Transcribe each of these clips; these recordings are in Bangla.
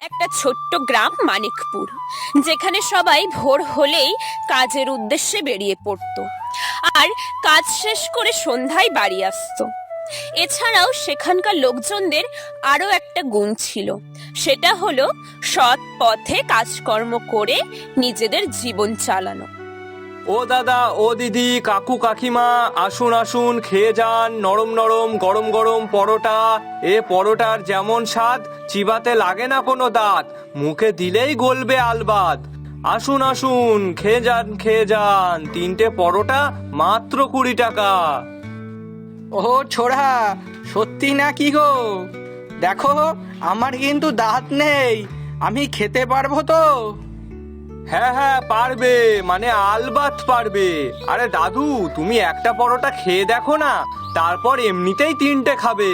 একটা ছোট্ট গ্রাম মানিকপুর, যেখানে সবাই ভোর হলেই কাজের উদ্দেশ্যে বেরিয়ে পড়তো আর কাজ শেষ করে সন্ধ্যায় বাড়ি আসতো। এছাড়াও সেখানকার লোকজনদের আরো একটা গুণ ছিল, সেটা হলো সৎ পথে কাজকর্ম করে নিজেদের জীবন চালানো। ও দাদা, ও দিদি, কাকু কাকিমা, আসুন আসুন, খেয়ে যান নরম নরম গরম গরম পরোটা। এ পরোটার যেমন স্বাদ, চিবাতে লাগে না কোনো দাঁত, মুখে দিলেই গলবে আলবাত। আসুন আসুন, খেয়ে যান খেয়ে যান, 3টে পরোটা মাত্র 20 টাকা। ও ছোড়া, সত্যি না কি গো? দেখো, আমার কিন্তু দাঁত নেই, আমি খেতে পারবো তো? হ্যাঁ হ্যাঁ পারবে, মানে আলবাত পারবে। আরে দাদু, তুমি একটা পরোটা খেয়ে দেখো না, তারপর এমনিতেই 3টে খাবে।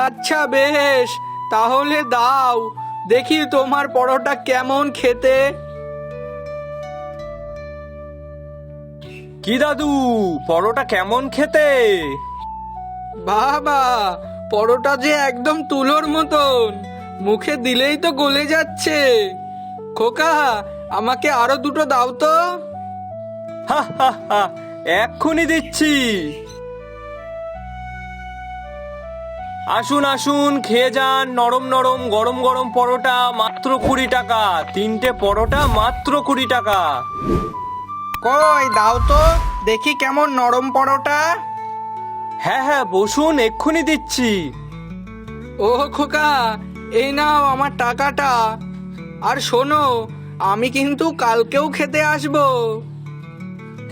আচ্ছা বেশ, তাহলে দাও দেখি তোমার পরোটা কেমন খেতে। কি দাদু, পরোটা কেমন খেতে? বাবা, পরোটা যে একদম তুলোর মতন, মুখে দিলেই তো গলে যাচ্ছে। খোকা, আমাকে আরো 2টো দাও তো। হা হা হা, এক্ষুনি দিচ্ছি। আসুন আসুন, খেয়ে যান নরম নরম গরম গরম পরোটা মাত্র 20 টাকা। 3টে পরোটা মাত্র 20 টাকা। কই দাও তো দেখি কেমন নরম পরোটা। হ্যাঁ হ্যাঁ বসুন, এক্ষুনি দিচ্ছি। ও খোকা, এই নাও আমার টাকাটা। আর শোনো, আমি কিন্তু কালকেও খেতে আসবো।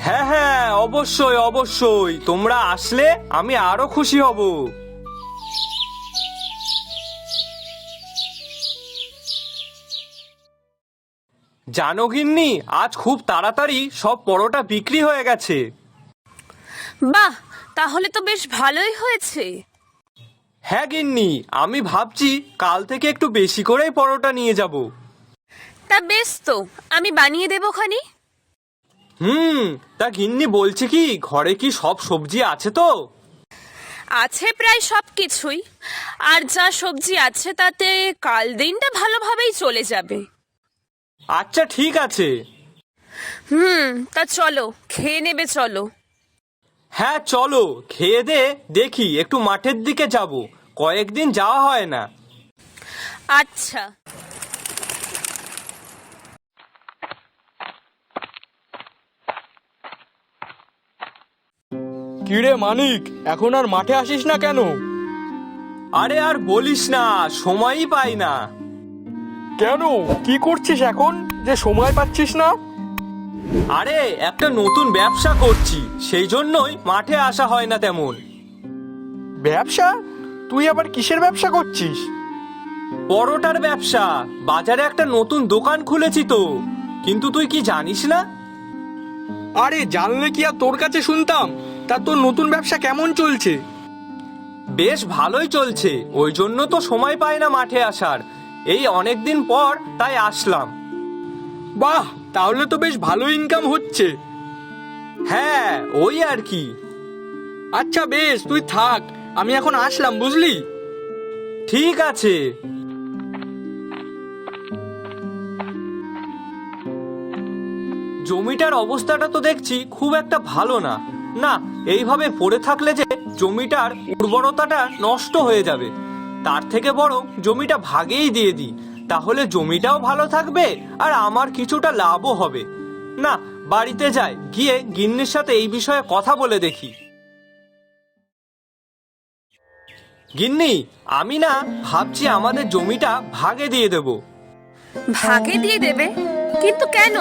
হ্যাঁ হ্যাঁ অবশ্যই অবশ্যই, তোমরা আসলে আমি আরো খুশি হব। জানো গিন্নি, আজ খুব তাড়াতাড়ি সব পরোটা বিক্রি হয়ে গেছে। বাহ, তাহলে তো বেশ ভালোই হয়েছে। হ্যাঁ গিন্নি, আমি ভাবছি কাল থেকে একটু বেশি করেই পরোটা নিয়ে যাব। তা বেশ, তো আমি বানিয়ে দেবো খানি। তা গিন্নি বলছে কি, ঘরে কি সব সবজি আছে তো? আছে প্রায় সব কিছুই, আর যা সবজি আছে তাতে কাল দিনটা ভালোভাবেই চলে যাবে। আচ্ছা ঠিক আছে। তা চলো, খেয়ে নেবে চলো। হ্যাঁ চলো, খেয়ে দে দেখি একটু মাঠের দিকে যাব, কয়েকদিন যাওয়া হয় না। আচ্ছা। কিরে মানিক, এখন আর মাঠে আসিস না কেন? আরে আর বলিস না, সময়ই পাই না। কেন, কি করছিস এখন যে সময় পাচ্ছিস না? আরে একটা নতুন ব্যবসা করছি, সেই জন্যই মাঠে আসা হয় না তেমন। ব্যবসা? তুই আবার কিসের ব্যবসা করছিস? পরোটার ব্যবসা, বাজারে একটা নতুন দোকান খুলেছি তো। কিন্তু তুই কি জানিস না? আরে জানলে কি আর তোর কাছে শুনতাম। তা তোর নতুন ব্যবসা কেমন চলছে? বেশ ভালোই চলছে, ওই জন্য তো সময় পাই না মাঠে আসার। এই অনেকদিন পর তাই আসলাম। বাহ, তাহলে তো বেশ ভালো ইনকাম হচ্ছে। হ্যাঁ ওই আর কি। আচ্ছা বেশ, তুই থাক, আমি এখন আসলাম, বুঝলি? ঠিক আছে। জমিটার অবস্থাটা তো দেখছি খুব একটা ভালো না। না, এইভাবে পড়ে থাকলে যে জমিটার উর্বরতাটা নষ্ট হয়ে যাবে। তার থেকে বরং জমিটা ভাগেই দিয়ে দিই, তাহলে জমিটাও ভালো থাকবে আর আমার কিছুটা লাভও হবে। না, বাড়িতে যাই, গিয়ে গিন্নির সাথে এই বিষয়ে কথা বলে দেখি। গিন্নি, আমি না ভাবছি আমাদের জমিটা ভাগে দিয়ে দেব। ভাগে দিয়ে দেবে? কিন্তু কেন?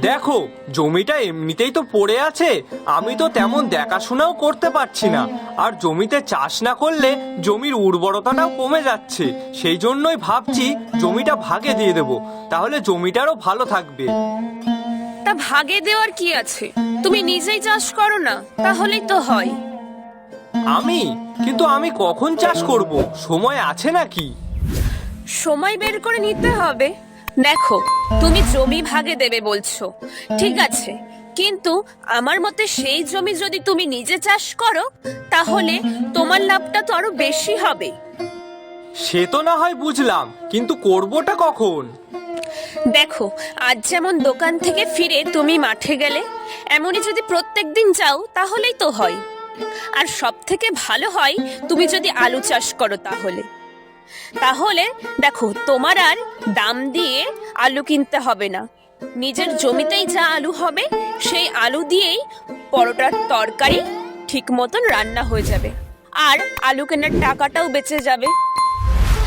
দেখো, জমিটা এমনিতেই তো পড়ে আছে, আমি তো তেমন দেখাশোনাও করতে পারছি না। আর জমিতে চাষ না করলে জমির উর্বরতাটাও কমে যাচ্ছে, সেই জন্যই ভাবছি জমিটা ভাগে দিয়ে দেব, তাহলে জমিটারও ভালো থাকবে। তা ভাগে দেওয়ার কি আছে, তুমি নিজেই চাষ করো না, তাহলেই তো হয়। কিন্তু আমি কখন চাষ করব, সময় আছে নাকি? সময় বের করে নিতে হবে। দেখো, তুমি জমি ভাগে দেবে বলছো, ঠিক আছে, কিন্তু আমার মতে সেই জমি যদি তুমি নিজে চাষ করো, তাহলে তোমার লাভটা তো আরো বেশি হবে। সে তো না হয় বুঝলাম, কিন্তু করবোটা কখন? দেখো, আজ যেমন দোকান থেকে ফিরে তুমি মাঠে গেলে, এমনই যদি প্রত্যেকদিন যাও তাহলেই তো হয়। আর সব থেকে ভালো হয় তুমি যদি আলু চাষ করো, তাহলে তাহলে দেখো, তোমার আর দাম দিয়ে আলু কিনতে হবে না। নিজের জমিতেই যা আলু হবে, সেই আলু দিয়েই পরোটার তরকারি ঠিক মতন রান্না হয়ে যাবে, আর আলু কেনার টাকাটাও বেঁচে যাবে।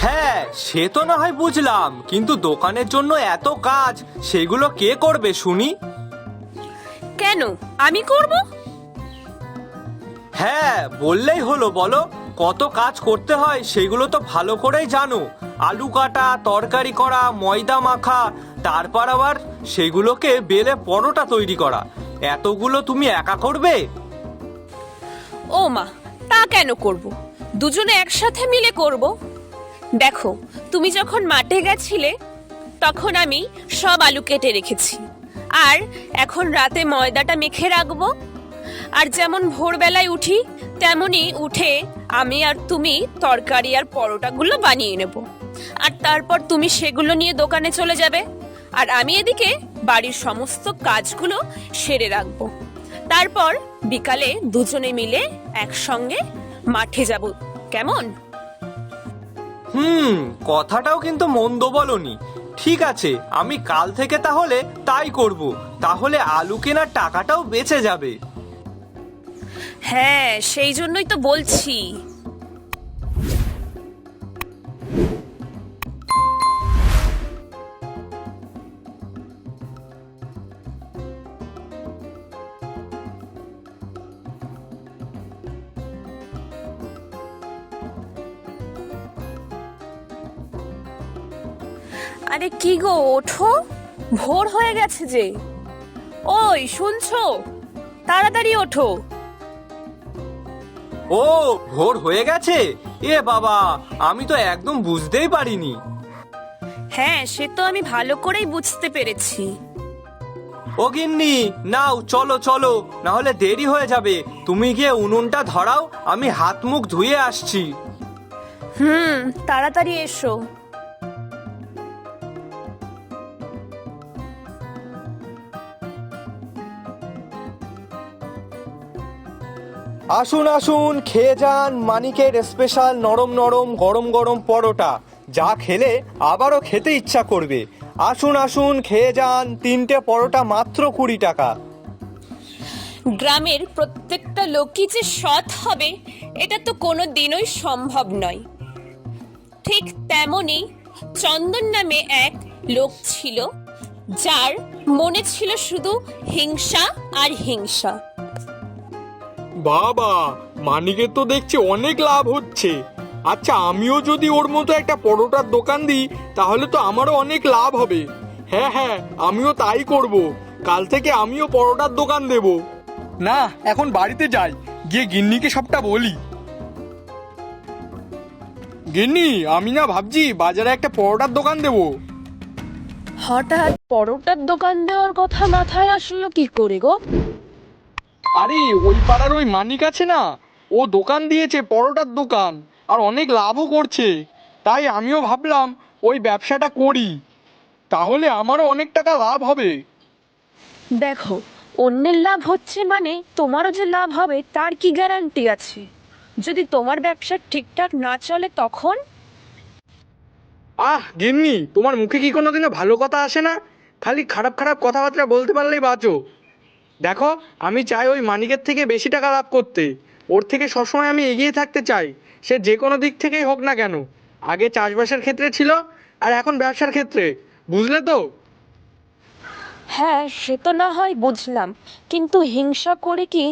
হ্যাঁ, সে তো না হয় বুঝলাম, কিন্তু দোকানের জন্য এত কাজ, সেগুলো কে করবে শুনি? কেন, আমি করব? হ্যাঁ, বললেই হলো। বলো, কত কাজ করতে হয় সেগুলো তো ভালো করেই জানো। আলু কাটা, তরকারি করা, ময়দা মাখা, তারপর আবার সেগুলোকে বেলে পরোটা তৈরি করা, এতগুলো তুমি একা করবে? ও মা, তা কেন করব? দুজনে একসাথে মিলে করব। দেখো, তুমি যখন মাঠে গেছিলে তখন আমি সব আলু কেটে রেখেছি, আর এখন রাতে ময়দাটা মেখে রাখবো। আর যেমন ভোরবেলায় উঠি, তেমনি উঠে আমি আর তুমি তরকারি আর পরোটাগুলো বানিয়ে নেব। আর তারপর তুমি সেগুলো নিয়ে দোকানে চলে যাবে, আর আমি এদিকে বাড়ির সমস্ত কাজগুলো সেরে রাখবো। তারপর বিকালে দুজনে মিলে একসঙ্গে মাঠে যাব, কেমন? কথাটাও কিন্তু মন্দ বলনি। ঠিক আছে, আমি কাল থেকে তাহলে তাই করব। তাহলে আলু কেনার টাকাটাও বেঁচে যাবে। হ্যাঁ, সেই জন্যই তো বলছি। আরে কি গো, ওঠো, ভোর হয়ে গেছে যে। ওই শুনছো, তাড়াতাড়ি ওঠো। ও, ভোর হয়ে গেছে? এ বাবা, আমি তো একদম বুঝতেই পারিনি। হ্যাঁ, সে তো আমি ভালো করেই বুঝতে পেরেছি। ও গিন্নি, নাও চলো চলো, না হলে দেরি হয়ে যাবে। তুমি গিয়ে উনুনটা ধরাও, আমি হাত মুখ ধুয়ে আসছি। তাড়াতাড়ি এসো। আসুন আসুন, খেয়ে যান মানিকের স্পেশাল নরম নরম গরম গরম পরোটা, যা খেলে আবারও খেতে ইচ্ছা করবে। আসুন আসুন, খেয়ে যান, 3টে পরোটা মাত্র 20 টাকা। গ্রামের প্রত্যেকটা লোকই যে সৎ হবে, এটা তো কোনো দিনই সম্ভব নয়। ঠিক তেমনি চন্দন নামে এক লোক ছিল, যার মনে ছিল শুধু হিংসা আর হিংসা। বাবা, মানিকের তো দেখছি অনেক লাভ হচ্ছে। আচ্ছা, আমিও যদি ওর মতো একটা পরোটার দোকান দিই তাহলে তো আমারও অনেক লাভ হবে। হ্যাঁ হ্যাঁ, আমিও তাই করব। কাল থেকে আমিও পরোটার দোকান দেব। না, এখন বাড়িতে যাই, গিয়ে গিন্নিকে সবটা বলি। গিন্নি, আমি না ভাবছি বাজারে একটা পরোটার দোকান দেব। হঠাৎ পরোটার দোকান দেওয়ার কথা মাথায় আসলো কি করে গো? আরে, ওই পাড়ার ওই মানিক আছে না, ও দোকান দিয়েছে পরোটার দোকান, আর অনেক লাভও করছে। তাই আমিও ভাবলাম ওই ব্যবসাটা করি, তাহলে আমারও অনেক টাকা লাভ হবে। দেখো, অন্যের লাভ হচ্ছে মানে তোমারও যে লাভ হবে তার কি গ্যারান্টি আছে? যদি তোমার ব্যবসা ঠিকঠাক না চলে তখন? গিন্নি, তোমার মুখে কি কোনোদিনও ভালো কথা আসে না? খালি খারাপ খারাপ কথাবার্তা বলতে পারলেই বাঁচো। দেখো, আমি চাই ওই মানিকের থেকে বেশি টাকা লাভ করতে। ওর থেকে সবসময় আমি এগিয়ে থাকতে চাই, সে যে কোনো দিক থেকেই হোক না কেন। আগে চাষবাসের ক্ষেত্রে ছিল, আর এখন ব্যবসার ক্ষেত্রে। বুঝলে তো? হ্যাঁ, সে তো না হয় বুঝলাম, কিন্তু হিংসা করে কি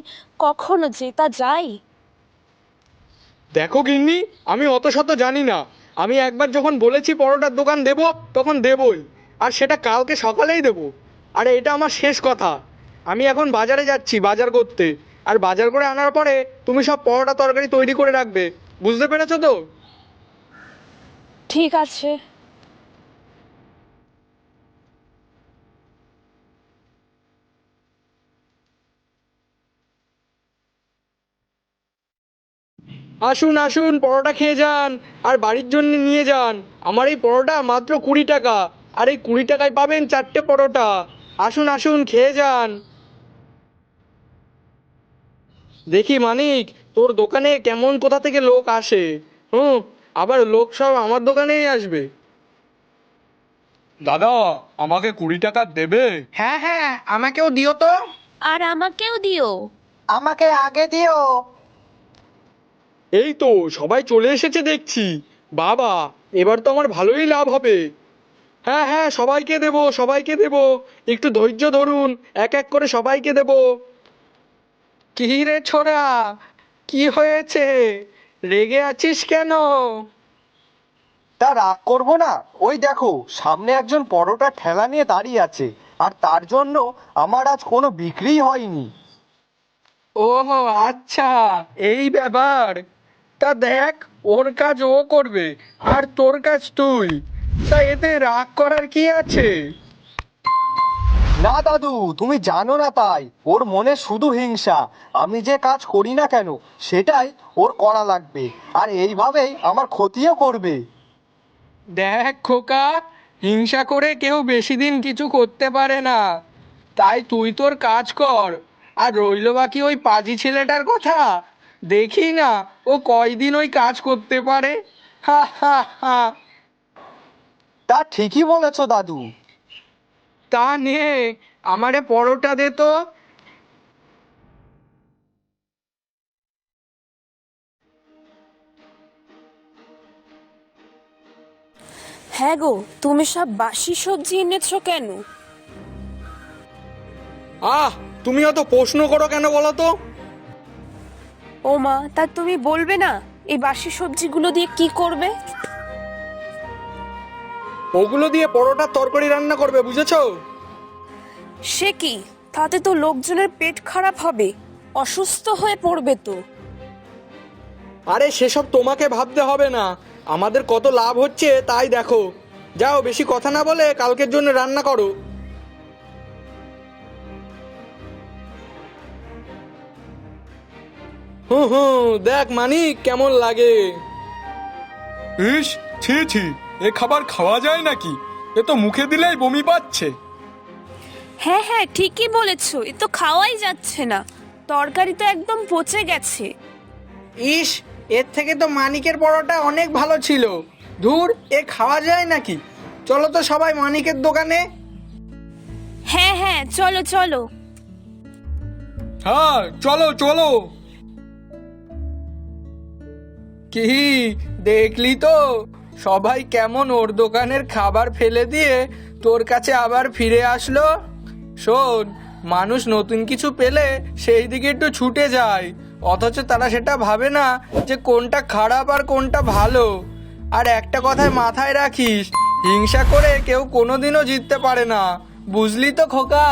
কখনো জেতা যায়? দেখো গিন্নি, আমি অত শত জানি না। আমি একবার যখন বলেছি পরোটার দোকান দেব, তখন দেবই। আর সেটা কালকে সকালেই দেব। আরে, এটা আমার শেষ কথা। আমি এখন বাজারে যাচ্ছি বাজার করতে। আর বাজার করে আনার পরে তুমি সব পরোটা তরকারি তৈরি করে রাখবে। বুঝতে পেরেছো তো? ঠিক আছে। আসুন আসুন, পরোটা খেয়ে যান আর বাড়ির জন্য নিয়ে যান। আমার এই পরোটা মাত্র 20 টাকা, আর এই 20 টাকায় পাবেন 4টে পরোটা। আসুন আসুন, খেয়ে যান। দেখি মানিক, তোর দোকানে কেমন কোথা থেকে লোক আসে। আবার লোক সব আমার দোকানেই আসবে। দাদা, আমাকে 20 টাকা দেবে? হ্যাঁ হ্যাঁ, আমাকেও দিও তো। আর আমাকেও দিও। আমাকে আগে দিও। এই তো সবাই চলে এসেছে দেখছি। বাবা, এবার তো আমার ভালোই লাভ হবে। হ্যাঁ হ্যাঁ, সবাইকে দেবো সবাইকে দেবো, একটু ধৈর্য ধরুন, এক এক করে সবাইকে দেবো। কি রে ছোড়া, কি হয়েছে? রেগে আছিস কেন? তা রাগ করবো না? ওই দেখো, সামনে একজন পরোটা ঠেলা নিয়ে দাঁড়িয়ে আছে, আর তার জন্য আমার আজ কোনো বিক্রিই হয়নি। ও আচ্ছা, এই ব্যাপার। তা দেখ, ওর কাজ ও করবে আর তোর কাজ তুই, তা এতে রাগ করার কি আছে? না দাদু, তুমি জানো না তাই, ওর মনে শুধু হিংসা। আমি যে কাজ করি না কেন সেটাই ওর করা লাগবে, আর এইভাবেই আমার ক্ষতিও করবে। দেখ খোকা, হিংসা করে কেউ বেশি দিন কিছু করতে পারে না। তাই তুই তোর কাজ কর। আর রইল বাকি ওই পাজি ছেলেটার কথা, দেখি না ও কয়দিন ওই কাজ করতে পারে। হা হা হা। তা ঠিকই বলেছো দাদু। তা নে, আমারে পরোটা দে তো। হ্যাঁ গো, তুমি সব বাসি সবজি এনেছো কেন? তুমি অত প্রশ্ন করো কেন বলো তো? ও মা, তা তুমি বলবে না এই বাসি সবজিগুলো দিয়ে কি করবে? ওগুলো দিয়ে পরোটার তরকারি রান্না করবে, বুঝেছো? সে কি, তাতে তো লোকজনের পেট খারাপ হবে, অসুস্থ হয়ে পড়বে তো। আরে সেসব তোমাকে ভাবতে হবে না, আমাদের কত লাভ হচ্ছে তাই দেখো। যাও, বেশি কথা না বলে কালকের জন্য রান্না করো। দেখ মানিক, কেমন লাগে? ইস, ছি ছি, এ খাবার খাওয়া যায় নাকি? এ তো মুখে দিলেই বমি পাচ্ছে। হ্যাঁ হ্যাঁ, ঠিকই বলেছো, এ তো খাওয়াই যাচ্ছে না, তরকারি তো একদম পচে গেছে। ইস, এর থেকে তো মানিকের পরোটা অনেক ভালো ছিল। ধুর, এ খাওয়া যায় নাকি? চলো তো সবাই মানিকের দোকানে। হ্যাঁ হ্যাঁ, চলো চলো। হ্যাঁ, চলো চলো। কি দেখলি তো, সবাই কেমন ওর দোকানের খাবার ফেলে দিয়ে তোর কাছে আবার ফিরে আসলো। শোন, মানুষ নতুন কিছু পেলে সেই দিকে একটু ছুটে যায়, অথচ তারা সেটা ভাবে না যে কোনটা খারাপ আর কোনটা ভালো। আর একটা কথায় মাথায় রাখিস, হিংসা করে কেউ কোনোদিনও জিততে পারে না, বুঝলি তো খোকা?